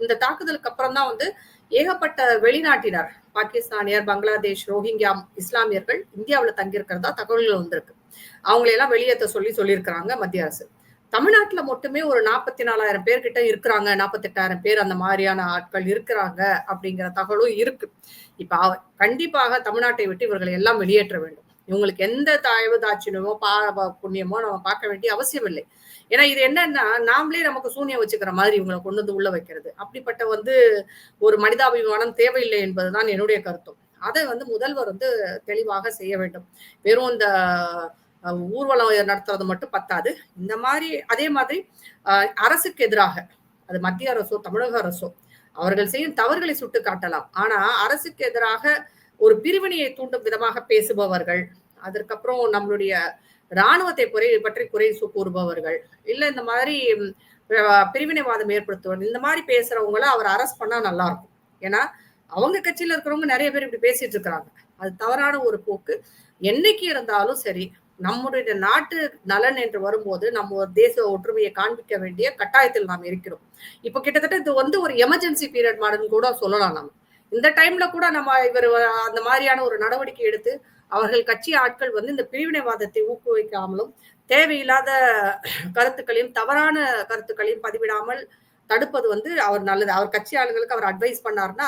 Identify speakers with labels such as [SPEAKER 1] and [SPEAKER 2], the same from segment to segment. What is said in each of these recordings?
[SPEAKER 1] இந்த தாக்குதலுக்கு அப்புறம் தான் வந்து ஏகப்பட்ட வெளிநாட்டினர், பாகிஸ்தானியர், பங்களாதேஷ், ரோஹிங்கியா இஸ்லாமியர்கள் இந்தியாவுல தங்கியிருக்கிறதா தகவல்கள் வந்திருக்கு. அவங்களையெல்லாம் வெளியேற்ற சொல்லியிருக்கிறாங்க மத்திய அரசு. தமிழ்நாட்டுல மட்டுமே ஒரு 44,000 பேர் கிட்ட இருக்கிறாங்க. 48,000 பேர் அந்த மாதிரியான ஆட்கள் இருக்கிறாங்க அப்படிங்கிற தகவலும் இருக்கு. இப்ப கண்டிப்பாக தமிழ்நாட்டை விட்டு இவர்களை எல்லாம் வெளியேற்ற வேண்டும். இவங்களுக்கு எந்த தயவு தாட்சியமோ புண்ணியமோ நம்ம பார்க்க வேண்டிய அவசியம் இல்லை. ஏன்னா இது என்னன்னா நாமளே நமக்கு சூனியம் வச்சுக்கிற மாதிரி இவங்களை கொண்டு வந்து உள்ள வைக்கிறது. அப்படிப்பட்ட வந்து ஒரு மனிதாபிமானம் தேவையில்லை என்பதுதான் என்னுடைய கருத்தும். அதை வந்து முதல்வர் வந்து தெளிவாக செய்ய வேண்டும். வெறும் இந்த ஊர்வலம் நடத்துறது மட்டும் பத்தாது. இந்த மாதிரி அதே மாதிரி அரசுக்கு எதிராக அது மத்திய அரசோ தமிழக அரசோ அவர்கள் செய்யும் தவறுகளை சுட்டு காட்டலாம். ஆனா அரசுக்கு எதிராக ஒரு பிரிவினையை தூண்டும் விதமாக பேசுபவர்கள், அதற்கப்புறம் நம்மளுடைய இராணுவத்தை பற்றி குறை கூறுபவர்கள், இல்ல இந்த மாதிரி பிரிவினைவாதம் ஏற்படுத்துவது, இந்த மாதிரி பேசுறவங்கள அவர் அரெஸ்ட் பண்ணா நல்லா இருக்கும். ஏன்னா அவங்க கட்சியில இருக்கிறவங்க நிறைய பேர் இப்படி பேசிட்டு இருக்கிறாங்க. அது தவறான ஒரு போக்கு. என்னைக்கு இருந்தாலும் சரி, நம்முடைய நாட்டு நலன் என்று வரும்போது நம்ம தேச ஒற்றுமையை காண்பிக்க வேண்டிய கட்டாயத்தில் நாம் இருக்கிறோம். இப்ப கிட்டத்தட்ட இது வந்து ஒரு எமர்ஜென்சி பீரியட் மாடல் கூட சொல்லலாம். நம்ம இந்த டைம்ல கூட நம்ம இவர் அந்த மாதிரியான ஒரு நடவடிக்கை எடுத்து அவர்கள் கட்சி ஆட்கள் வந்து இந்த பிரிவினைவாதத்தை ஊக்குவிக்காமலும் தேவையில்லாத கருத்துக்களையும் தவறான கருத்துக்களையும் பதிவிடாமல் தடுப்பது வந்து அவர் நல்லது. அவர் கட்சி ஆளுங்களுக்கு அவர் அட்வைஸ் பண்ணாருன்னா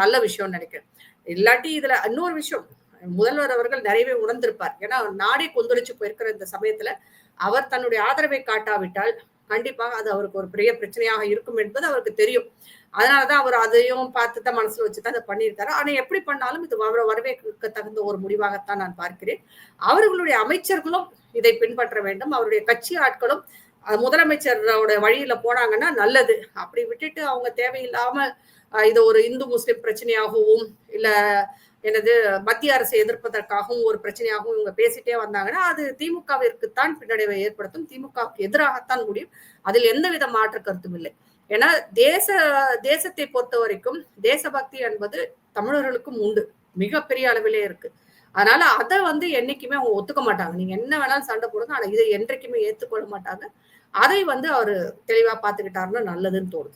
[SPEAKER 1] நல்ல விஷயம்னு நினைக்கிறேன். இல்லாட்டி இதுல இன்னொரு விஷயம், முதல்வர் அவர்கள் நிறையவே உணர்ந்திருப்பார். ஏன்னா நாடே கொந்தளிச்சு போயிருக்கிற இந்த சமயத்துல அவர் தன்னுடைய ஆதரவை காட்டாவிட்டால் கண்டிப்பாக அது அவருக்கு ஒரு பெரிய பிரச்சனையாக இருக்கும் என்பது அவருக்கு தெரியும். அதனாலதான் அவர் அதையும் பார்த்துதான் மனசுல வச்சுதான் அதை பண்ணியிருக்காரு. ஆனா எப்படி பண்ணாலும் இது வரவேற்க தகுந்த ஒரு முடிவாகத்தான் நான் பார்க்கிறேன். அவர்களுடைய அமைச்சர்களும் இதை பின்பற்ற வேண்டும். அவருடைய கட்சி ஆட்களும் முதலமைச்சரோட வழியில போனாங்கன்னா நல்லது. அப்படி விட்டுட்டு அவங்க தேவையில்லாம இது ஒரு இந்து முஸ்லிம் பிரச்சனையாகவும் இல்ல எனது மத்திய அரசை எதிர்ப்பதற்காகவும் ஒரு பிரச்சனையாகவும் இவங்க பேசிட்டே வந்தாங்கன்னா அது திமுகவிற்குத்தான் பின்னடைவை ஏற்படுத்தும். திமுகவுக்கு எதிராகத்தான் முடியும். அதில் எந்தவித மாற்று கருத்தும் இல்லை. ஏன்னா தேசத்தை பொறுத்த வரைக்கும் தேசபக்தி என்பது தமிழர்களுக்கும் உண்டு, மிகப்பெரிய அளவிலே இருக்கு. அதனால அதை வந்து என்னைக்குமே அவங்க ஒத்துக்க மாட்டாங்க. நீங்க என்ன வேணாலும் சண்டை போடுங்க, ஆனா இதை என்றைக்குமே ஏற்றுக்கொள்ள மாட்டாங்க. அதை வந்து அவரு தெளிவா பாத்துக்கிட்டாருன்னா நல்லதுன்னு தோணுது.